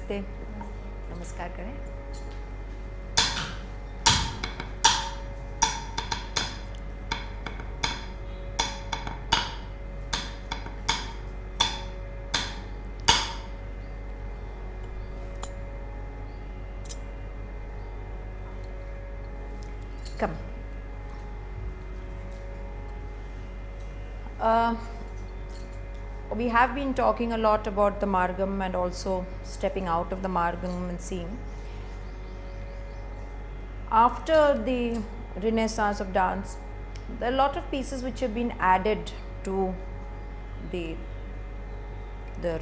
नमस्ते, नमस्कार करें। Come. We have been talking a lot about the Margam and also stepping out of the Margam and seeing. After the renaissance of dance, there are a lot of pieces which have been added to the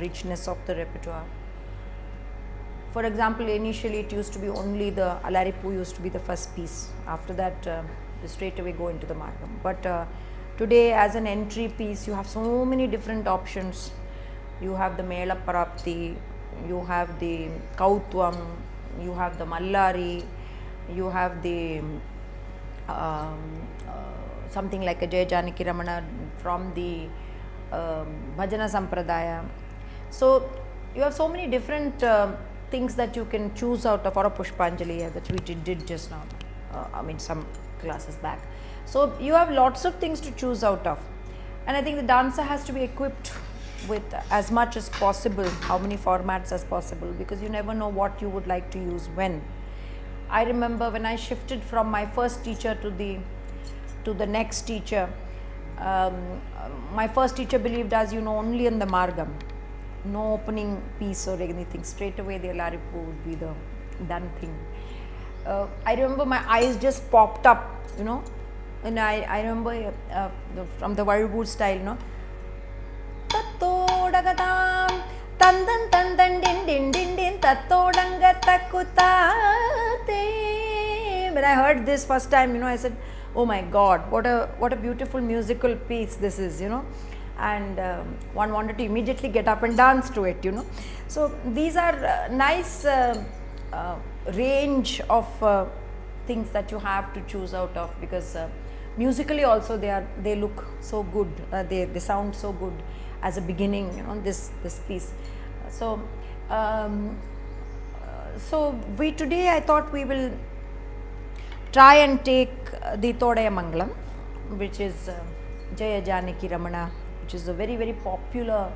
richness of the repertoire. For example, initially it used to be only the Alaripu used to be the first piece. After that, you straight away go into the Margam. But today, as an entry piece, you have so many different options. You have the Mela Parapti, you have the Kautvam, you have the Mallari, you have the something like a Jaya Janaki Ramana from the Bhajana Sampradaya. So you have so many different things that you can choose out of, or a Pushpanjali that we did just now, some classes back. So you have lots of things to choose out of, and I think the dancer has to be equipped with as much as possible, how many formats as possible, because you never know what you would like to use when. I remember when I shifted from my first teacher to the next teacher, my first teacher believed, as you know, only in the Margam, no opening piece or anything. Straight away the Alaripu would be the done thing. I remember my eyes just popped up, and I remember from the Varwood style, Tattodagatam Tandan Tandan Din Din Din Din Tattodanga Takutate. When I heard this first time, I said, oh my God, what a beautiful musical piece this is, and one wanted to immediately get up and dance to it, So these are nice range of things that you have to choose out of, because musically also they look so good, they sound so good as a beginning, this piece. So we today I thought we will try and take the Todaya Mangalam, which is Jaya Janaki Ramana, which is a very, very popular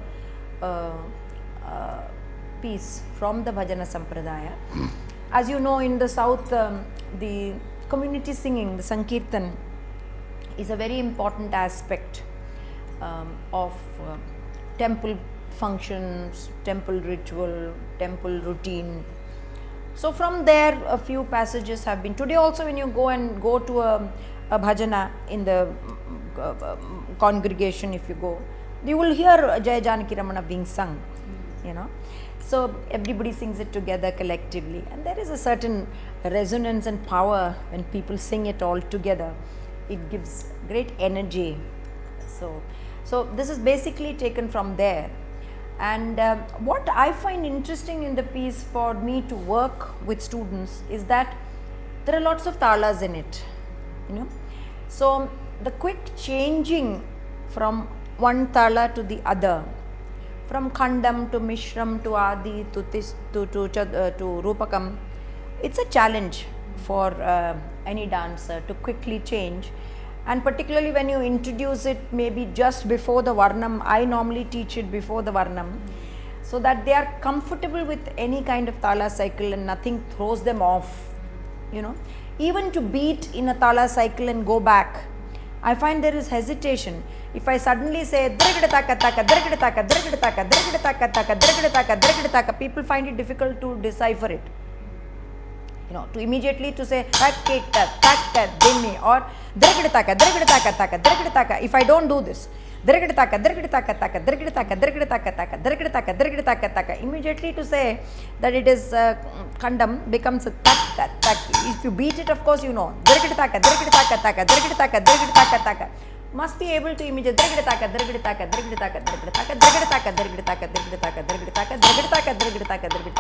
piece from the Bhajana Sampradaya. As you know, in the south, the community singing, the Sankirtan, is a very important aspect of temple functions, temple ritual, temple routine. So from there, a few passages have been. Today also, when you go to a bhajana in the congregation, if you go, you will hear Jaya Janaki Ramana being sung, So everybody sings it together collectively, and there is a certain resonance and power when people sing it all together. It gives great energy. So this is basically taken from there. And what I find interesting in the piece for me to work with students is that there are lots of talas in it, So the quick changing from one tala to the other, from Khandam to Mishram to Adi to Rupakam, it's a challenge for any dancer to quickly change. And particularly when you introduce it maybe just before the Varnam, I normally teach it before the Varnam, so that they are comfortable with any kind of tala cycle and nothing throws them off, Even to beat in a tala cycle and go back, I find there is hesitation. If I suddenly say people find it difficult to decipher it. To immediately to say dimmi or if I don't do this, immediately to say that it is Khandam becomes a tak. If you beat it, of course must be able to immediately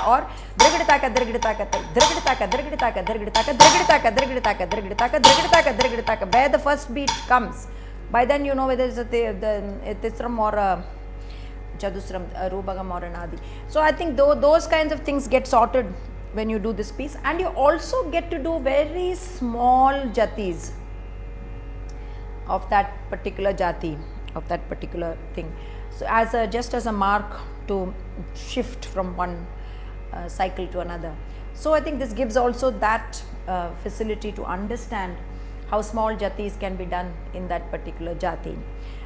or where the first beat comes. By then you know whether it's a Tithram or Chadusram, Rubagam or an Adi. So I think those kinds of things get sorted when you do this piece, and you also get to do very small jatis of that particular jati, of that particular thing. So as a, just as a mark to shift from one cycle to another. So I think this gives also that facility to understand how small jatis can be done in that particular jati.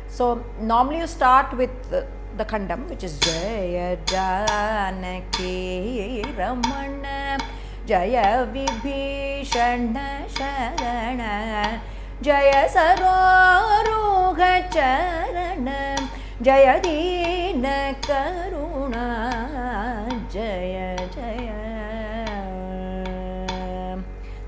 So normally you start with the khandam, which is Jaya Janaki Ramana Jaya Vibhishana Sharana Jaya Saroruha Charana Jaya Dina Karuna Jaya Jaya.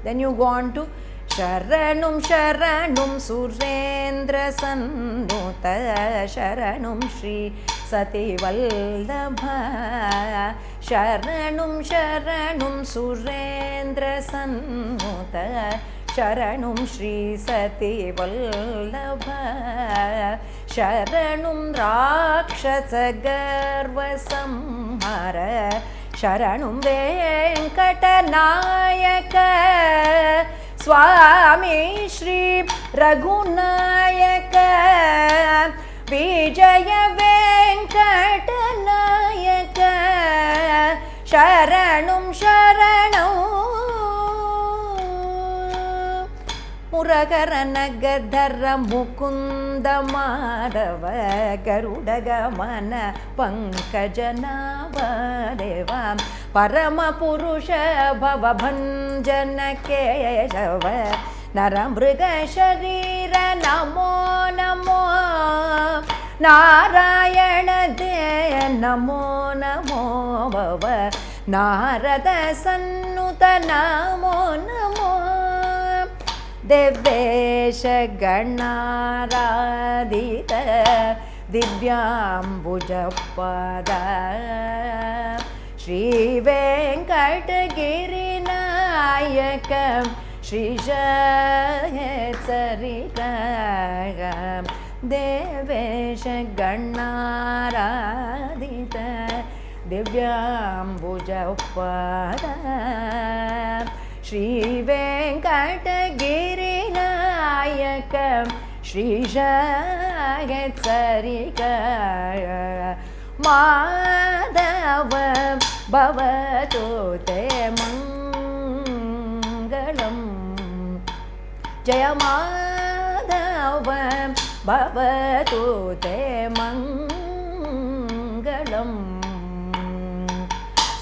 Then you go on to Sharanum Sharanum Surendra Sannuta Sharanum Shri Sati Vallabha Sharanum Sharanum Surendra Sannuta Sharanum Shri Sati Vallabha Sharanum Rakshasa Garva Samhara Sharanum Venkatanayaka Swami Shri Raghunayaka Vijaya Venkatanayaka Sharanum Sharanum Muragaranagdhara Mukunda Madhava Garudagamana Pankajanava Deva Parama Purusha Bhava Bhanjana Keshava Naramriga Sharira Namo Namo Narayana Deya Namo Namo Bhava Narada Sannuta Namo Namo Devesha Ganaradita Divyambujapada Shri Venkatagiri Nayakam Shri Jayetsarikam Devesha Ganaradita Divyambujapada Shri Venkatagiri Nayakam Shri Jayetsarika Madhava Bhavatu Te Mangalam Jaya Madhava Bhavatu Te Mangalam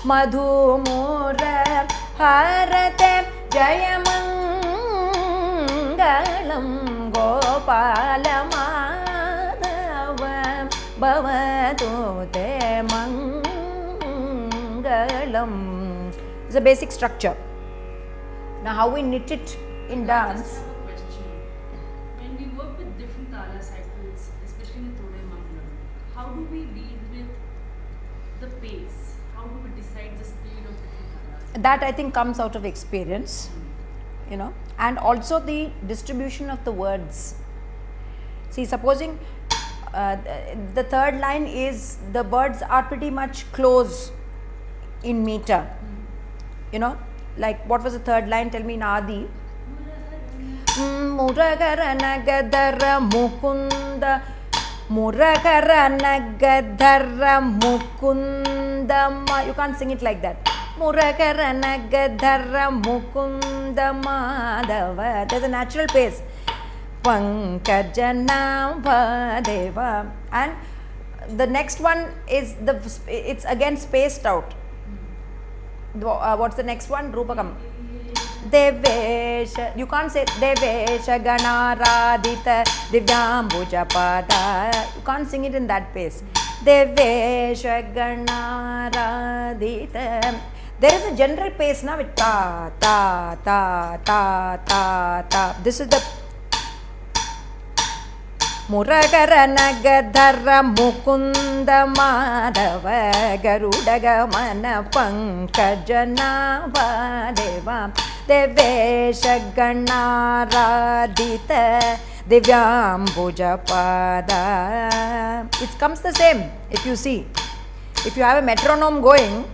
Madhumura Harate Jayamangalam Gopala Madhava Bhavatu Te Mangalam. It's a basic structure. Now how we knit it in dance. I just have a question. When we work with different tala cycles, especially in Todai Mangalam, how do we deal with the pace? How do we decide the speed of different talas? That I think comes out of experience, you know, and also the distribution of the words. See, supposing the third line is, the words are pretty much close in meter, you know, like what was the third line? Tell me in Adi. Muragaranagdhara Mukunda Muragaranagdhara Mukundama. You can't sing it like that. Muragaranagdhara Mukunda Madhava. There's a natural pace. Pankajanava Deva. And the next one is it's again spaced out. What's the next one? Rupakam. Devesha. You can't say Devesha Ganaradita Divyambujapada. You can't sing it in that pace. Devesha Ganaradita. There is a general pace now with ta ta ta ta ta ta. This is the Muragaranagdhara Mukunda Madhava Garudagamana Pankajanava Deva Devesha Ganaradita Divyambuja Pada. It comes the same if you see. If you have a metronome going,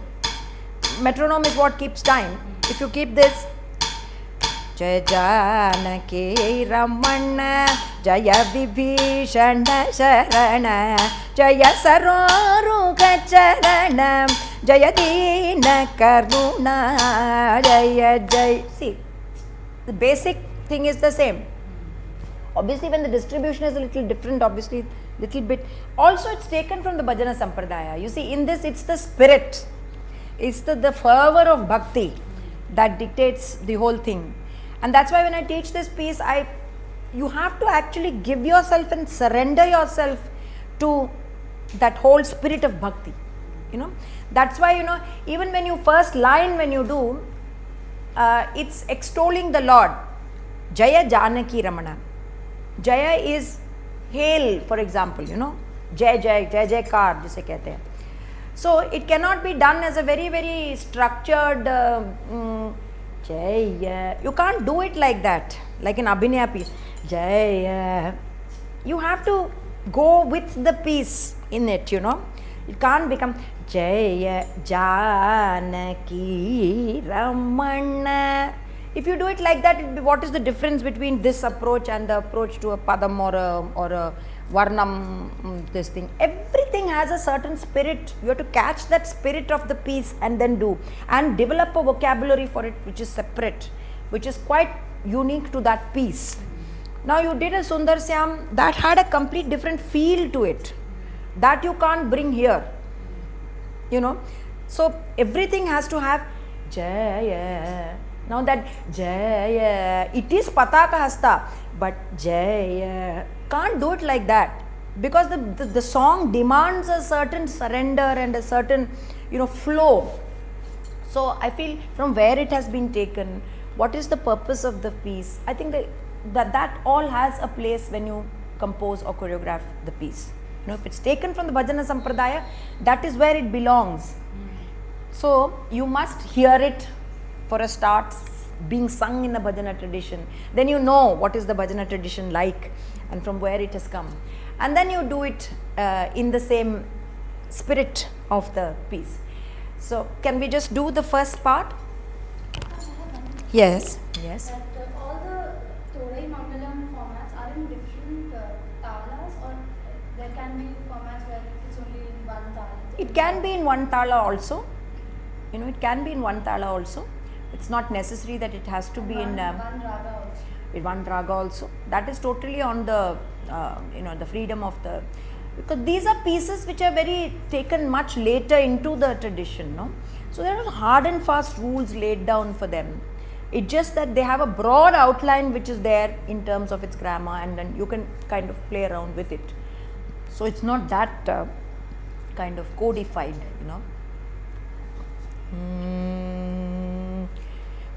metronome is what keeps time. If you keep this, Jaya Janaki Ramana, Jaya Vibhishana Sharana, Jaya Saroruga Charana, Jaya Dina Karuna, Jaya Jaya. See, the basic thing is the same. Obviously, when the distribution is a little different, obviously, little bit. Also, it's taken from the Bhajana Sampradaya. You see, in this, it's the spirit, it's the fervor of bhakti that dictates the whole thing. And that's why when I teach this piece, you have to actually give yourself and surrender yourself to that whole spirit of bhakti. You know, that's why, you know, even when you first line when you do, it's extolling the Lord. Jaya Janaki Ramana. Jaya is hail, for example, you know, Jai Jai, Jai Jai Kar, jise kehte hain. So it cannot be done as a very, very structured Jaya. You can't do it like that, like an Abhinaya piece. Jaya. You have to go with the piece in it, you know. It can't become Jaya Janaki Ramana. If you do it like that, what is the difference between this approach and the approach to a Padam or a Varnam, this thing? Everything has a certain spirit. You have to catch that spirit of the piece and then do. And develop a vocabulary for it which is separate, which is quite unique to that piece. Now you did a Sundar Syam that had a complete different feel to it. That you can't bring here. You know. So everything has to have Jaya. Now that Jaya, it is Pataka Hasta, but Jaya, can't do it like that, because the song demands a certain surrender and a certain, you know, flow. So I feel from where it has been taken, what is the purpose of the piece, I think that all has a place when you compose or choreograph the piece. You know, if it's taken from the Bhajana Sampradaya, that is where it belongs. So you must hear it for a start, being sung in a bhajana tradition. Then you know what is the bhajana tradition like and from where it has come. And then you do it in the same spirit of the piece. So can we just do the first part? Yes. Yes. That all the Todai Mangalam formats are in different talas, or there can be formats where it's only in one tala? It can be in one tala also. You know, it can be in one tala also. It's not necessary that it has to be in one raga also. One raga also. That is totally on the you know, the freedom of the, because these are pieces which are very taken much later into the tradition, no? So there are hard and fast rules laid down for them. It's just that they have a broad outline which is there in terms of its grammar, and then you can kind of play around with it. So it's not that kind of codified, you know.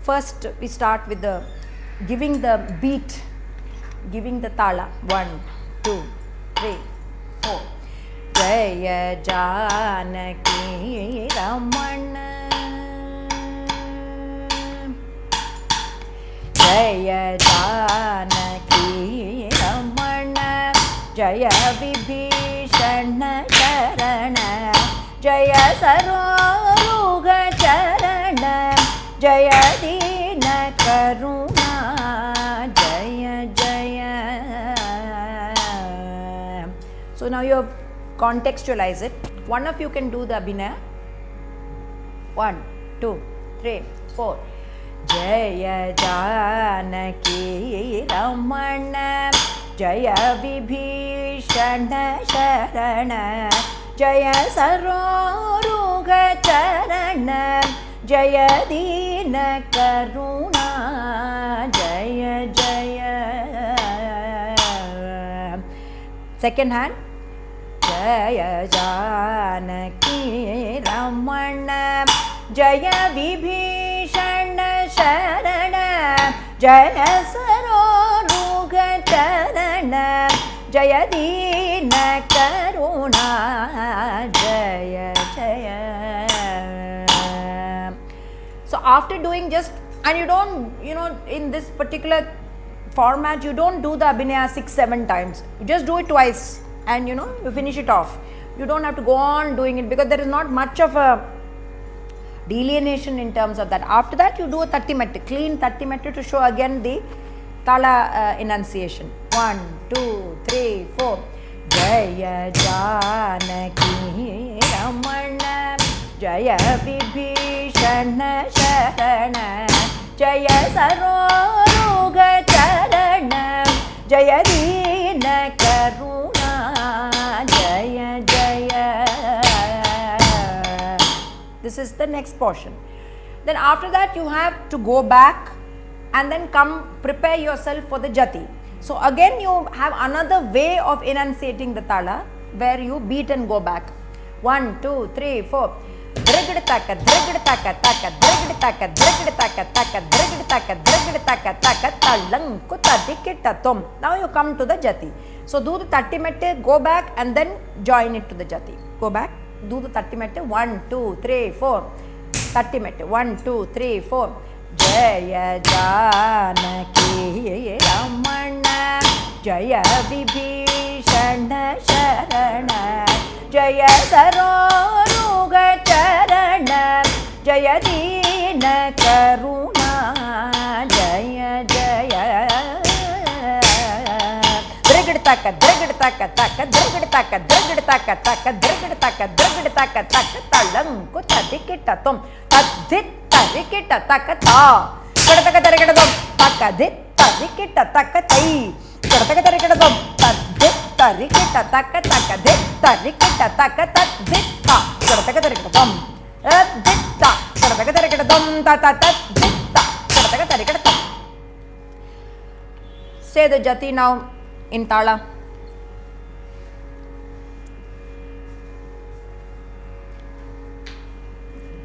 First we start with the giving the beat, giving the tala. 1, 2, 3, 4. Jaya Janaki Ramana, Jaya Janaki Ramana, Jaya Vibhishana Sharana, Jaya Saroruga Charana, Jaya Dina Karuna, Jaya Jaya. So now you have contextualize it. One of you can do the Abhinaya. 1, 2, 3, 4. Jaya Janaki Ramana, Jaya Vibhishana Sharana, Jaya Saroruga Charana, Jaya Dina Karuna, Jaya Jaya. Second hand. Jaya Janaki Ramana, Jaya Vibhishana Sharana, Jaya Saroruga Charana, Jaya Dina Karuna, Jaya Jaya. So after doing just, and you don't, you know, in this particular format, you don't do the Abhinaya 6-7 times. You just do it twice and you finish it off. You don't have to go on doing it because there is not much of a delineation in terms of that. After that, you do a 30 metre, clean 30 metre to show again the Tala enunciation. 1, 2, 3, 4. Jaya Janaki Ramana Jaya Vibhishana Sharana Jaya Saroruga Charana Jaya Dina Karuna Jaya Jaya. This is the next portion. Then after that you have to go back and then come prepare yourself for the jati. So again you have another way of enunciating the tala where you beat and go back. 1, 2, 3, 4. Drigiditaka, drigiditaka, taka, drigiditaka, drigiditaka, taka, drigiditaka, drigiditaka, taka, talang, kuta, dikita, tom. Now you come to the jati. So do the 30 mette, go back and then join it to the jati. Go back, do the 30 mette, 1, 2, 3, 4. 30 mette, 1, 2, 3, 4. Jaya Janaki Ramana Jaya Vibhishana Sharana Jaya Saroruga Charana Jaya Dina Karuna Jaya Jaya. Drigiditaka, drigiditaka, taka, drigiditaka, drigiditaka, taka, drigiditaka, drigiditaka, taka, talang, kuta, dikita, tom, tadit, tarikita, taka, ta, kadataka, tarikita, tom, taka, dit, tarikita, taka, tai, kadataka, tarikita, tom, tadit, tarikita, taka, taka, dit, tarikita, taka, tadit, ta, kadataka, tarikita, tom, dit, ta, kadataka, tarikita, tom, ta, ta, ta, dit, ta, kadataka, tarikita, tom. Say the jati now in tala.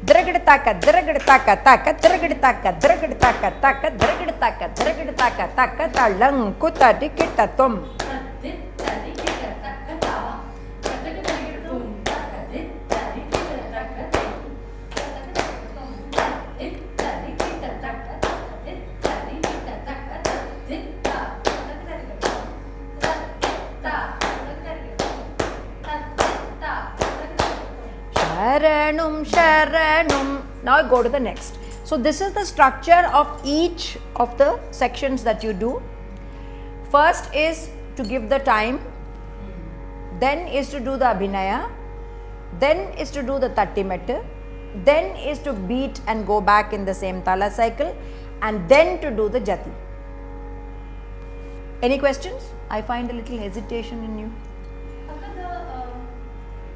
Drigiditaka, drigiditaka, taka, drigiditaka, drigiditaka, taka, drigiditaka, drigiditaka, taka, talang, kuta, dikita, tom. Sharanum, Sharanum. Now go to the next. So this is the structure of each of the sections that you do. First is to give the time, then is to do the Abhinaya, then is to do the 30 mette, then is to beat and go back in the same tala cycle, and then to do the jati. Any questions? I find a little hesitation in you.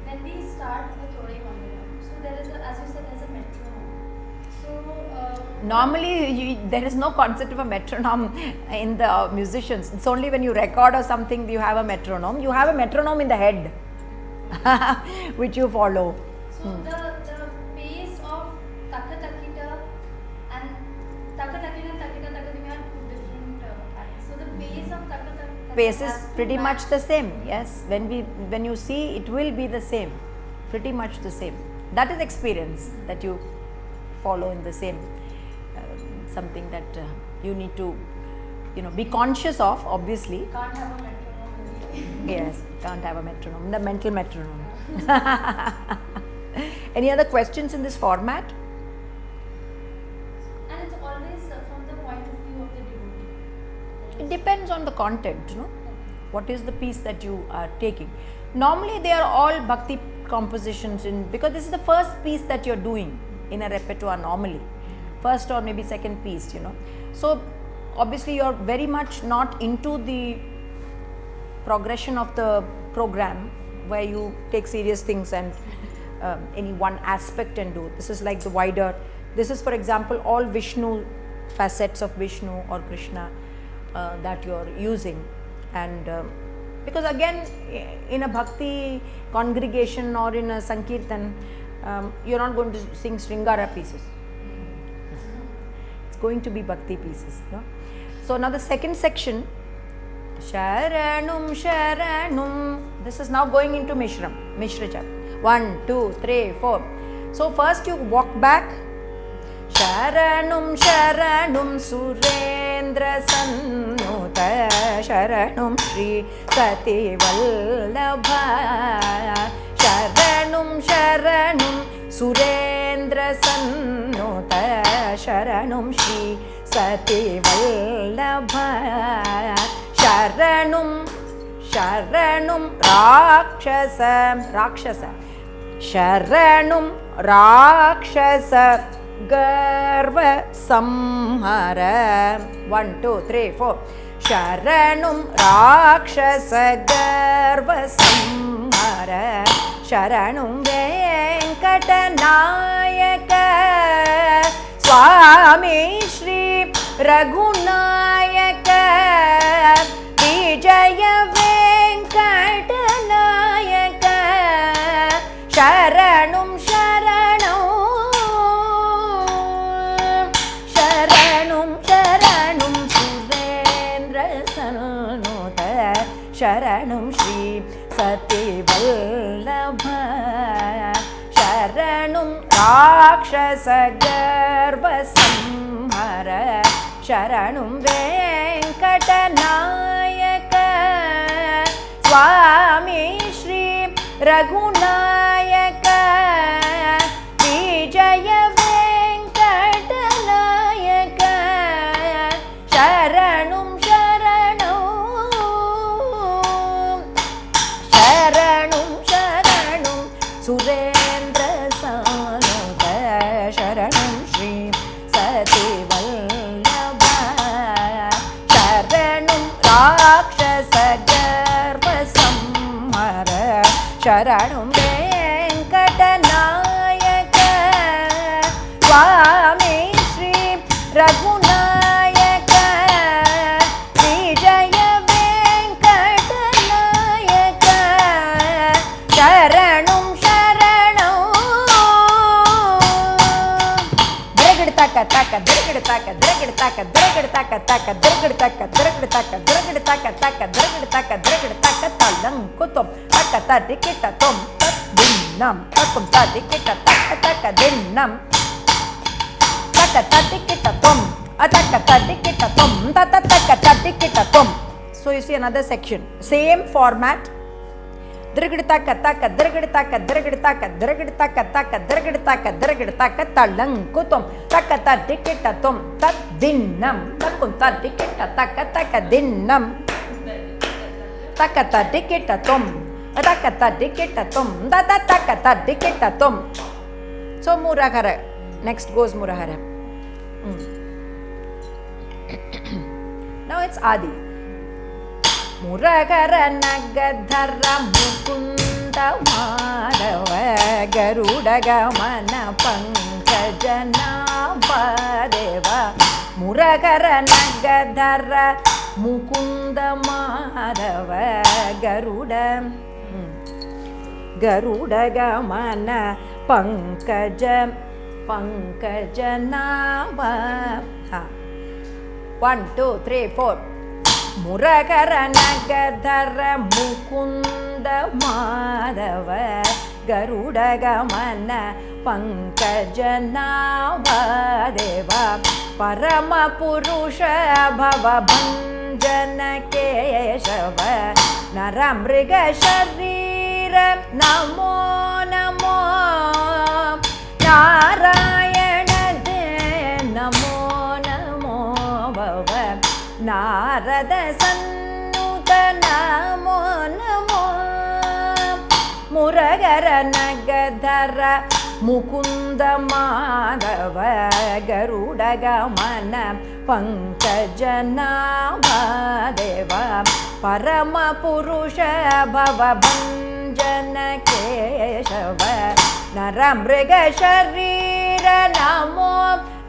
When we start the Thodai Mangalam, so there is as you said, there's a metronome. So Normally, there is no concept of a metronome in the musicians. It's only when you record or something you have a metronome. You have a metronome in the head, which you follow. So the pace of Taka Takita and Taka Takita and Takita Takita are two different patterns. So the pace of Taka Takita Pace is pretty much the same. Yes, when you see, it will be the same, pretty much the same. That is experience that you follow in the same. Something that you need to be conscious of, obviously. Can't have a metronome. Yes, can't have a metronome, the mental metronome. Any other questions in this format? And it's always from the point of view of the devotee. It depends on the content, what is the piece that you are taking. Normally they are all bhakti compositions because this is the first piece that you are doing in a repertoire normally. First or maybe second piece, So obviously you are very much not into the progression of the program where you take serious things and any one aspect and do. This is like the wider, this is for example all Vishnu, facets of Vishnu or Krishna that you are using. And because again in a bhakti congregation or in a sankirtan, you are not going to sing Sringara pieces. It's going to be bhakti pieces. So now the second section, Sharanum, Sharanum. This is now going into Mishram, Mishra Jap. 1, 2, 3, 4. So first you walk back, शरणं शरणं सुरेन्द्रसन्नुत शरणं श्री सतिवल्लभा शरणं शरणं सुरेन्द्रसन्नुत शरणं श्री सतिवल्लभा शरणं शरणं राक्षस शरणं राक्षस गर्व संहार 1 2 3 4 शरणं राक्षस गर्व संहार शरणं वेंकटनायक स्वामी श्री रघुनायक विजय वेंकटनायक शरणं शरणं शरणं शरणं सुरेन्द्रसन्नुत शरणं श्री सतिवल्लभ शरणं राक्षस गर्व संहार शरणं वेंकटनायक स्वामी श्री रघुनायक विजय वेंकटनायक शरणं शरणं शरणं शरणं सुरेन्द्रसन्नुत शरणं श्री सतिवल्लभ शरणं राक्षस गर्व संहार शरणं वेंकटनायक स्वामी श्री रघुनायक विजय वेंकटनायक शरणं शरणं द्रगड़ताक ताक द्रगड़ताक द्रगड़ताक द्रगड़ताक ताक द्रगड़ताक द्रगड़ताक द्रगड़ताक ताक द्रगड़ताक द्रगड़ताक तलंकुतुम तक तटिकिट तुम दिन्नम तकुम तटिकिट तक दिन्नम तक तटिकिट तुम अतक तटिकिट तुम तक तटिकिट तुम. So you see another section, same format. द्रगड़ताक ताक द्रगड़ताक द्रगड़ताक द्रगड़ताक ताक द्रगड़ताक द्रगड़ताक तलंकुतुम तक तटिकिट तुम तक दिन्नम तकुम तटिकिट तक दिन्नम तक तटिकिट तुम तक तटिकिट तुम तक तटिकिट तुम. So Muragara, next goes Muragara. Now it's Adi. मुरगर नगधर Mukund Madhav Garuda गमन पंकज नाभदेव मुरगर नगधर मुकुंद माधव गरुड़ गरुड़ गमन पंकज पंकज नाभ. 1 2 3 4 मुरगर नगधर मुकुंद माधव गरुड़ गमन पंकज नाभदेव परम पुरुष भव भंजन केशव नरमृग शरीर नमो नमो नारायण दे नमो नमो भव नारद सन्नुत नमो नमो मुरगर नगधर मुकुंद माधव गरुड़ गमन पंकज नाभदेव परम पुरुष भव भंजन केशव नरमृग शरीर नमो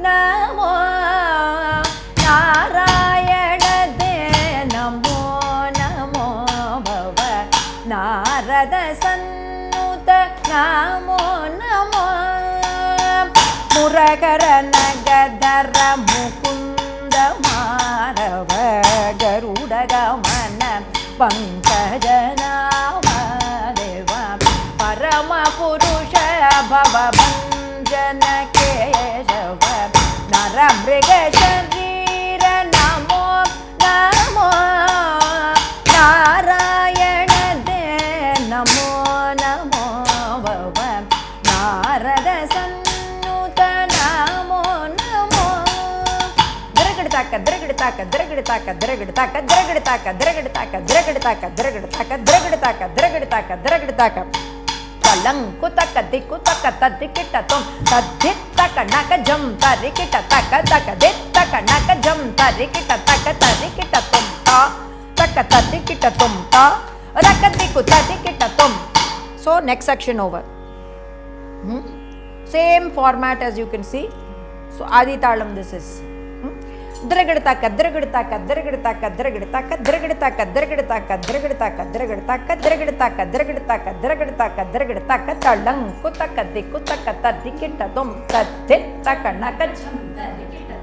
नमो नारायण दे नमो नमो भव नारद सन्नुत नमो नमो मुरगर नगधर मुकुंद माधव गरुड़ गमन पंकज नाभदेव परम पुरुष भव भंजन केशव मृग शरीर नमो नमो नारायण दे नमो नमो भव नारद सन्नुत नमो नमो द्रगड़ताक द्रगड़ताक द्रगड़ताक द्रगड़ताक द्रगड़ताक द्रगड़ताक द्रगड़ताक द्रगड़ताक द्रगड़ताक द्रगड़ताक द्रगड़ताक तलंकु तक दिक्कु तक तदिकिट तुम तदित्तक नक जम तरिकिट तक तक दित्तक नक जम तरिकिट तक तरिकिट तुम ता तक तदिकिट तुम ता रक दिक्कु तदिकिट तुम. So next section over. Same format as you can see. So Adi Talam this is. Dragdaka dragdaka dragdaka dragdaka dragdaka dragdaka dragdaka dragdaka dragdaka dragdaka dragdaka dragdaka talang kutaka dikutaka tadikita dum tadittaka nakajam tarikita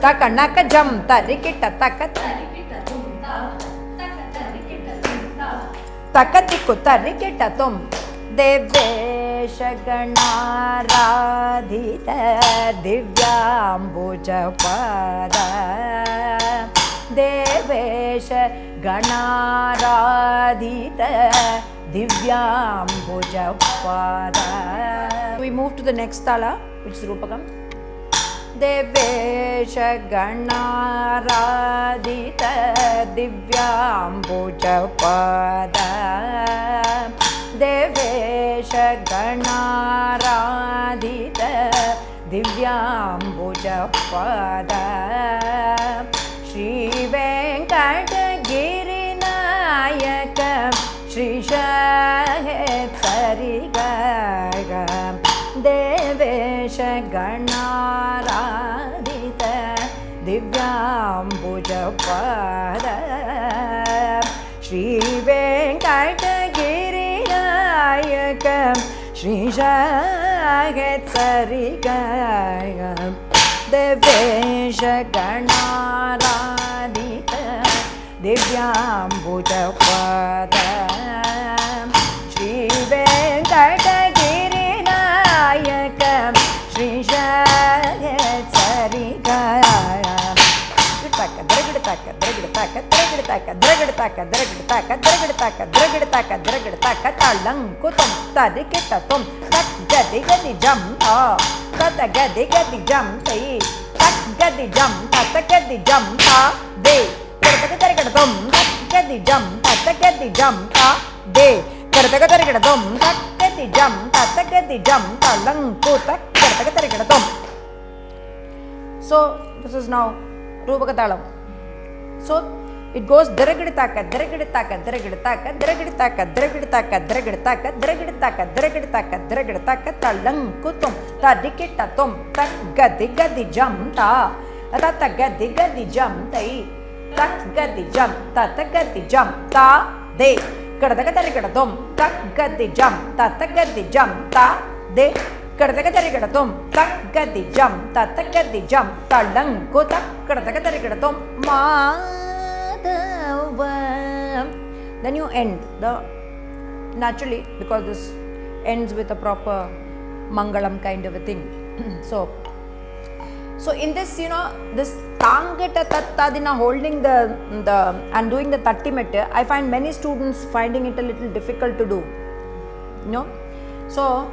taka nakajam tarikita taka tarikita dum taka tarikita dum takatiku tarikita dum Devesh गणाराधित दिव्याम्बुजपाद Devesh गणाराधित दिव्याम्बुजपाद. We move to the next tala, which is Rupakam. Devesh गणाराधित दिव्याम्बुजपाद Devesh गणाराधित दिव्याम्बुजपाद Shri वेंकटगिरिनायक श्रीशहेतरिगग Devesh गणाराधित दिव्याम्बुजपाद Shri वेंकटगिरिनायक श्रीशहेतरिगग Devesh गणाराधित दिव्याम्बुजपाद Shri वेंकटगिरिनायक श्रीशहेतरिगग द्रगड़ताक द्रगड़ताक द्रगड़ताक द्रगड़ताक द्रगड़ताक द्रगड़ताक द्रगड़ताक द्रगड़ताक तलंकुतम तदिकिटतुम तक गदि गदि जम तत गदि गदि जम तई तक गदि जम तत गदि जम ता दे करतक द्रगड़तुम तक गदि जम तत गदि जम ता दे करतक द्रगड़तुम तक गदि जम तत गदि जम तलंकुतक करतक द्रगड़तुम. So this is now Rupakatalam. So it goes dragditaka dragditaka dragditaka dragditaka dragditaka dragditaka dragditaka dragditaka dragditaka talankutum tadikitatum tak gadi gadi jam ta tata gadi gadi jam tai tak gadi jam tata gadi jam ta de kadaka tarikadatum tak gadi jam tata gadi jam ta de kadaka tarikadatum tak gadi jam tata gadi jam talanku tak kadaka tarikadatum madhava. Then you end the naturally, because this ends with a proper mangalam kind of a thing. So in this, this tangata tattadina holding the and doing the tattimettu, I find many students finding it a little difficult to do. So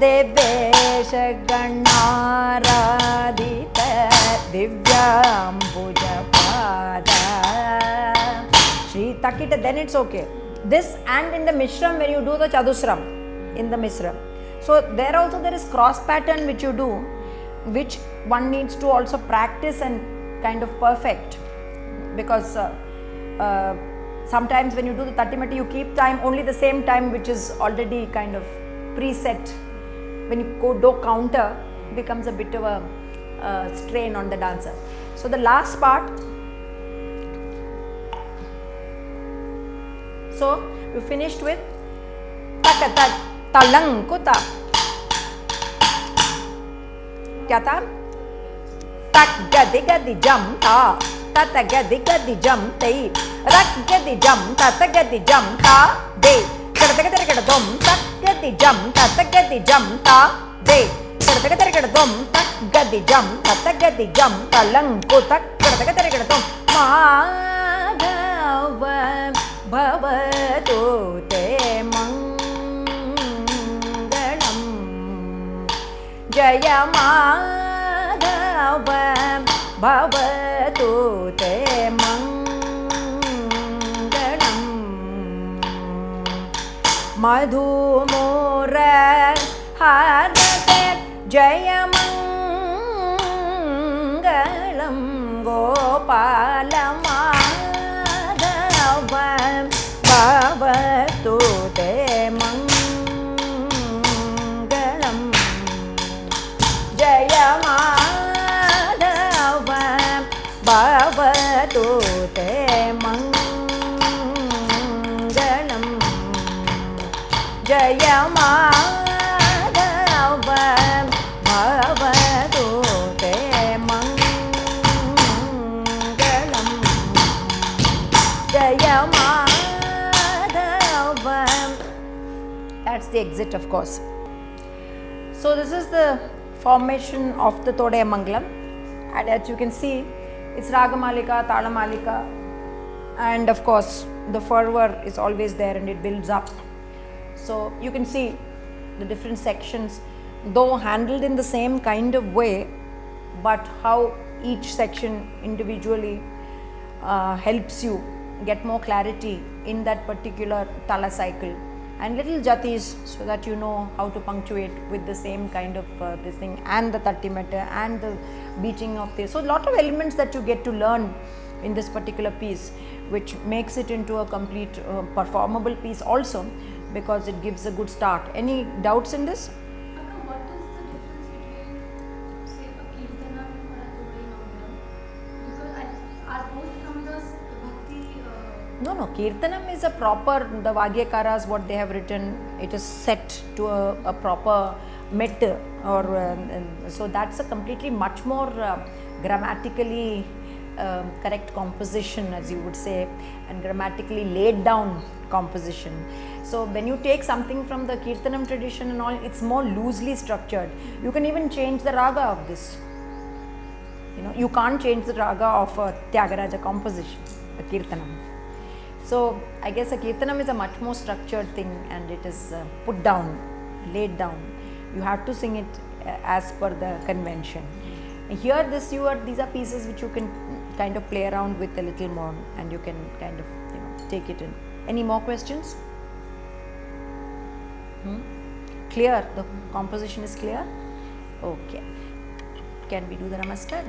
Devesh गणाराधित दिव्याम्बुजपाद Shri Takita, then it's okay. This and in the Mishram, when you do the Chadusram in the Mishram. So there also there is cross pattern which you do, which one needs to also practice and kind of perfect, because sometimes when you do the Tattimatti, you keep time only the same time which is already kind of preset. When you do counter, it becomes a bit of a strain on the dancer. So the last part, so we finished with takata talankuta. क्या था? Tak gadi gadi jam ta, tata gadi gadi jam tei, rak gadi jam tata gadi jam ta de. Tak gadi jam tata gadi jam ta de kadatagatarigadum takgadijam tatagadijam talangu takgadatagatarigadum madhava bhavatu te mangalam jaya madhava bhavatu te mangalam madhumura harate jayamangalam gopala madhava bhavatu te mangalam jayamadhava bhavatu te mangalam jayamadhava bhavatu te mangalam jayamadhava. That's the exit, of course. So this is the formation of the Todaya Mangalam, and as you can see, it's Ragamalika, Talamalika, and of course the fervor is always there and it builds up. So you can see the different sections, though handled in the same kind of way, but how each section individually helps you get more clarity in that particular Tala cycle, and little jatis so that you know how to punctuate with the same kind of this thing, and the tatimeter and the beating of this. So a lot of elements that you get to learn in this particular piece, which makes it into a complete performable piece also, because it gives a good start. Any doubts in this? Akka, what is the difference between, say, a Kirtanam or a Todai Mangalam? Because are both from the Bhakti? No, Kirtanam is a proper, the Vagyakaras, what they have written, it is set to a proper met, or so that's a completely much more grammatically correct composition, as you would say, and grammatically laid down composition. So when you take something from the Kirtanam tradition and all, it's more loosely structured. You can even change the raga of this. You know, you can't change the raga of a Tyagaraja composition, a Kirtanam. So I guess a Kirtanam is a much more structured thing, and it is put down, laid down. You have to sing it as per the convention. Here these are pieces which you can kind of play around with a little more, and you can kind of take it in. Any more questions? Clear? The composition is clear? Okay. Can we do the Namaskar?